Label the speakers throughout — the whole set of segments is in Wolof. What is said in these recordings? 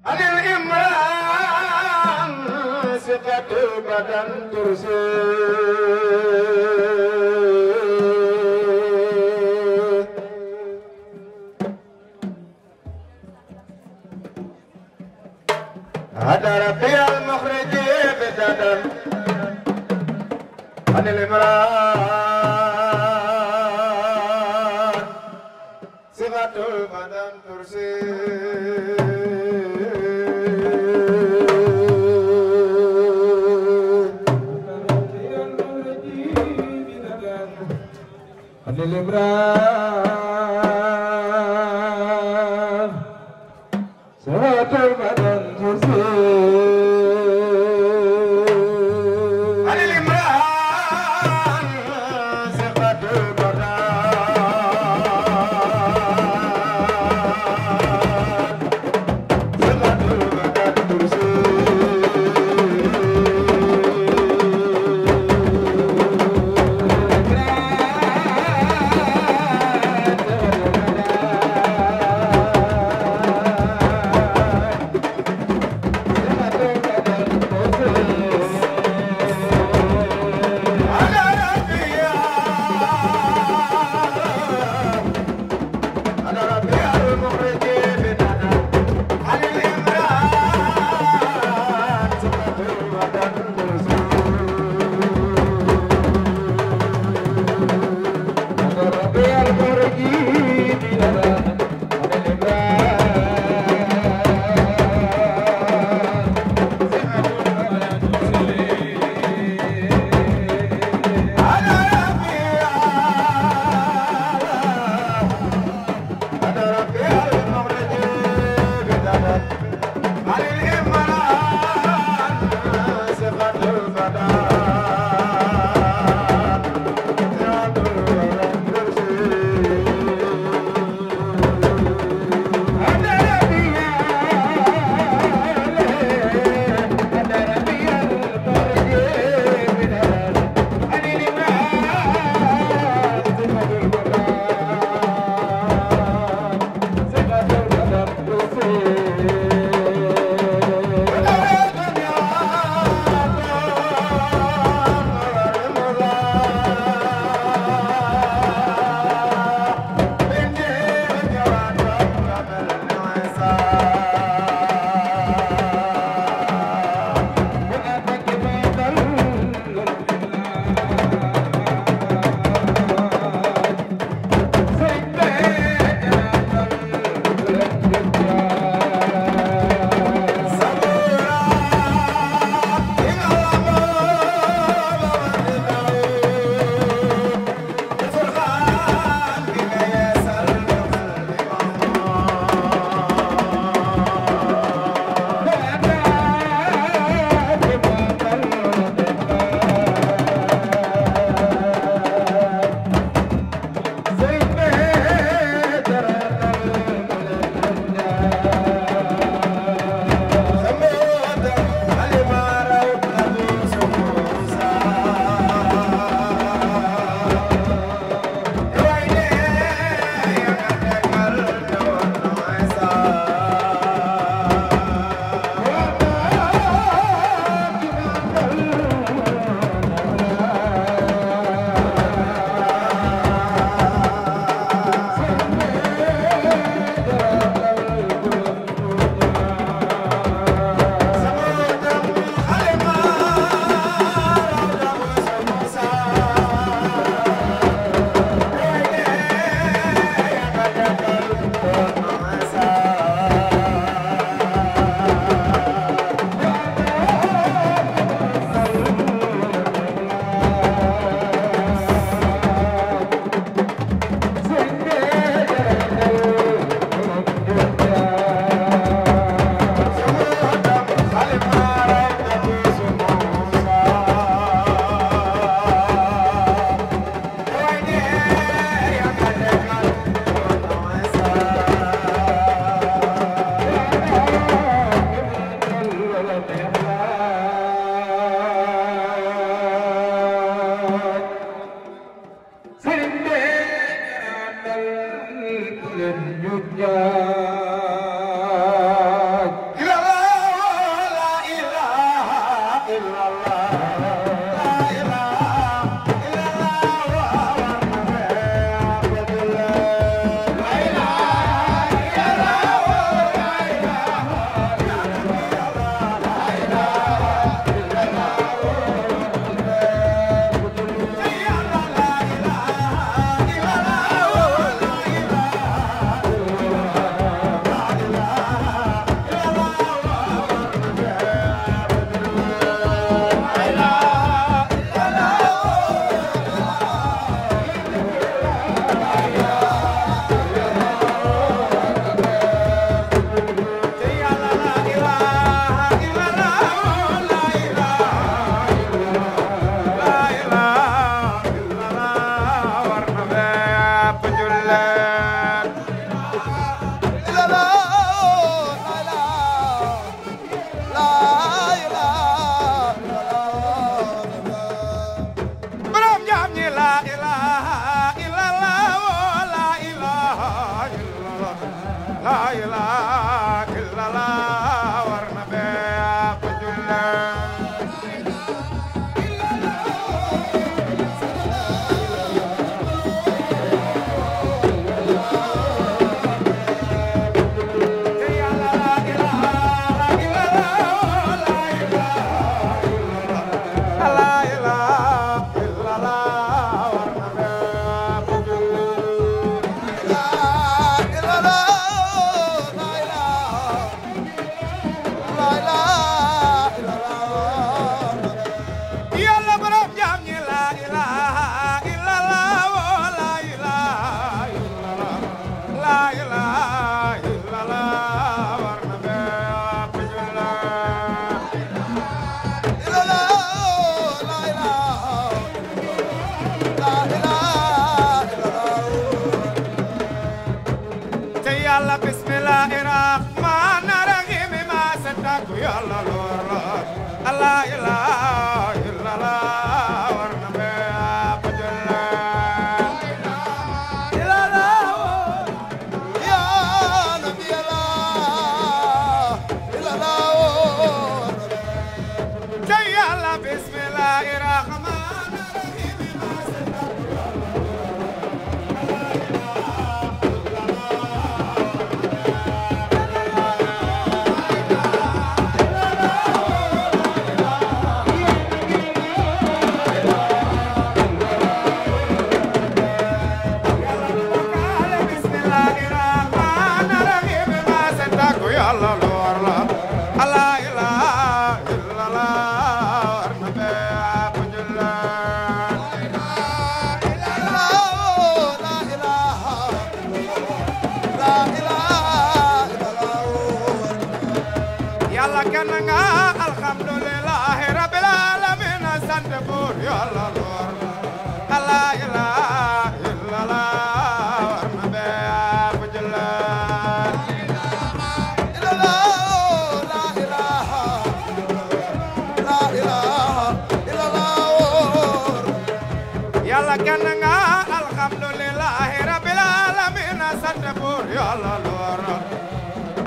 Speaker 1: عن الإمران ثقة بدن ترسي هذا ربي المخرج بددا عن الإمران صفة البدن ترسي عن الإمران صفة البدن ترسي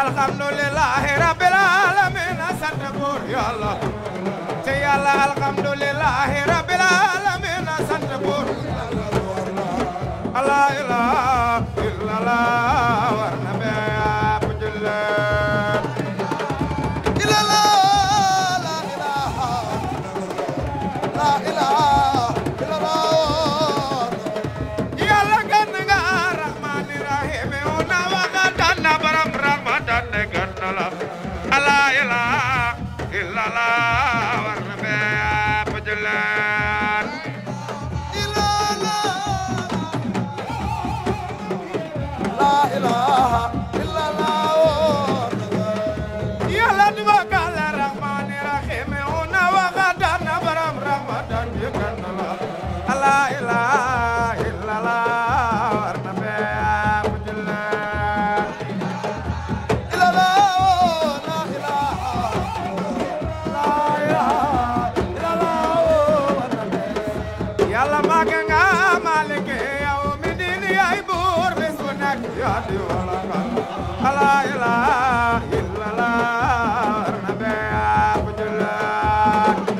Speaker 2: alhamdulillahi rabbil alamin sant buur yàlla te yàlla alhamdulillahi rabbil alamin sant buur la ilaha illallah war na be ab jullit illallah la ilaha illallah yàlla gan nga rahmani rahim una waqatan baram rahmatan ganala la ilaha illallah war na be ab jullit la ilaha illallah yàlla duwakal rahmani rahim una waqatan baram rahmatan ganala la ilaha illallah war na be ab jullit illallah la ilaha illallah war na be yàlla mag nga malik yow mi dini ay buur bis bu nekk yaa di wala nga la ilaha illallah war na be ab jullit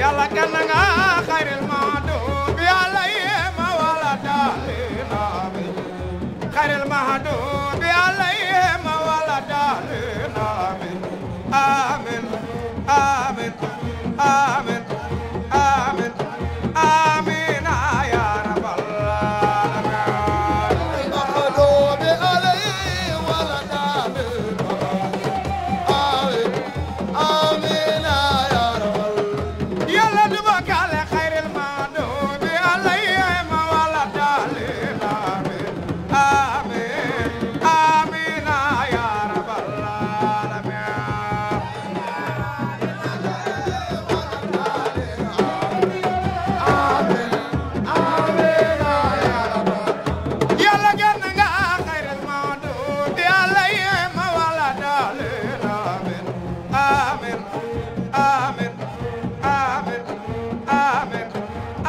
Speaker 2: yàlla kenn nga xayril mahdubi alayhim wala daalin amin xayril mahdubi alayhim wala daalin amin amin amin amin amin amin ya rabbal alamin mahdubi alayhim wala daalin amin amin ya rabbal yàlla du bokkaale xayril mahdubi alayhim wala daalin amin amin amin ya rabbal alamin yàlla gën nga xayril mahdubi alayhim wala daalin amin amin amin amin amin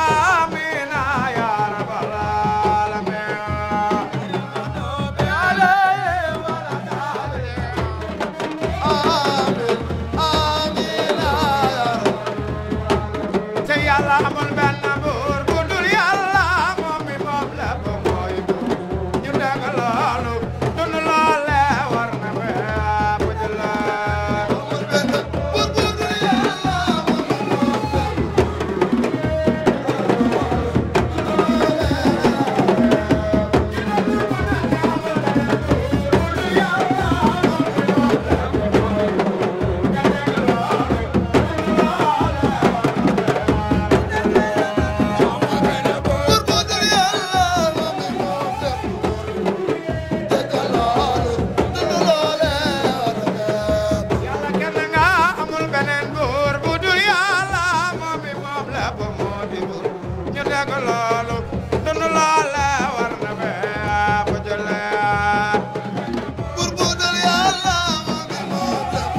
Speaker 2: amin ya rabbal alamin mahdubi alayhim wala daalin amin amin ya rabbal te yàlla amul benn buur bu dul yàlla moom mi moom lépp mooy buur ñu dégg loolu dund loole war na bépp jëla amul benn buur bu dul yàlla moom mi moom yàlla kenn nga amul beneen buur bu dul yàlla moom mi moom lépp moo di buur ñu dégg loolu dund loole war na bépp jëla buur bu dul yàlla moom mi moom lépp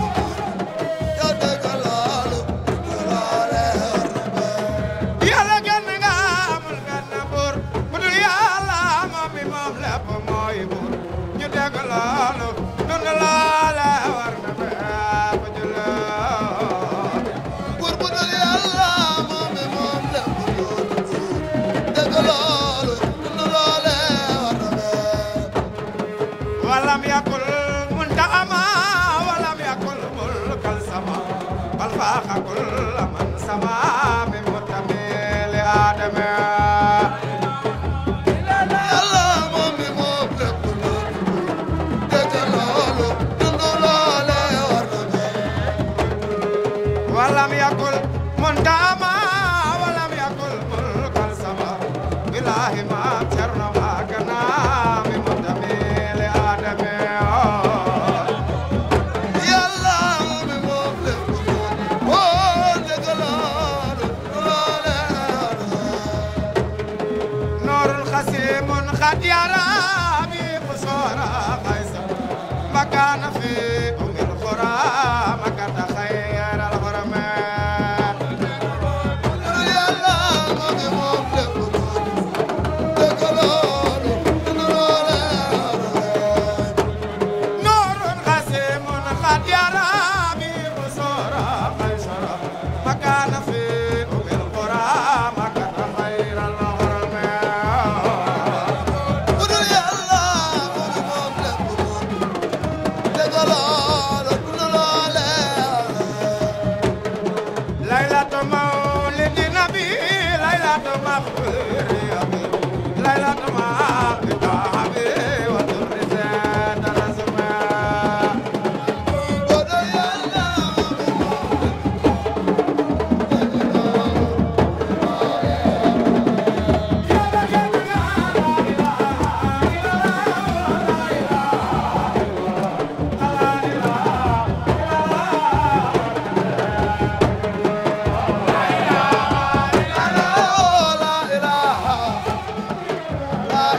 Speaker 2: ñu dégg loolu dund loole war na bépp yàlla kenn nga amul benn buur bu dul yàlla moom mi moom lépp mooy buur ñu dégg loolu dund loole war na bépp jëla buur bu dul yàlla moom mi moom lépp moo di buur dégg loolu dund loole war na bépp walam yakul muntaqama walam yakul mulkal sama bal faaxa kulla man sama min mutamili adama yàlla moom mi moom lépp moo di buur dégg loolu dund loole war na bépp walam yakul muntaqama walam yakul mulkal sama billahi ma cerno ma gana min mutamili adama yàlla moom mi moom lépp moo dégg loolu loole noorul xasimun xad yara bi xusora xaysa makana fi umil xura makata xayr al xurama yàlla moom mi moom lépp moo dégg loolu dund loole noorul xasimun xad yara bi xusora xaysa makana fi umil xura makata xayr al xurama budul yàlla moom mi moom lépp moo dégg loolu dund loole laylatu mawlidi nabi laylatu maghfiri abi laylatu maqita abi wa durri zat rasma budul yàlla moom mi moom la ilaha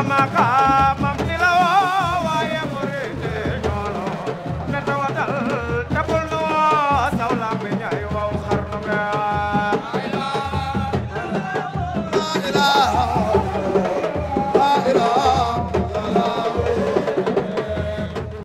Speaker 2: Mama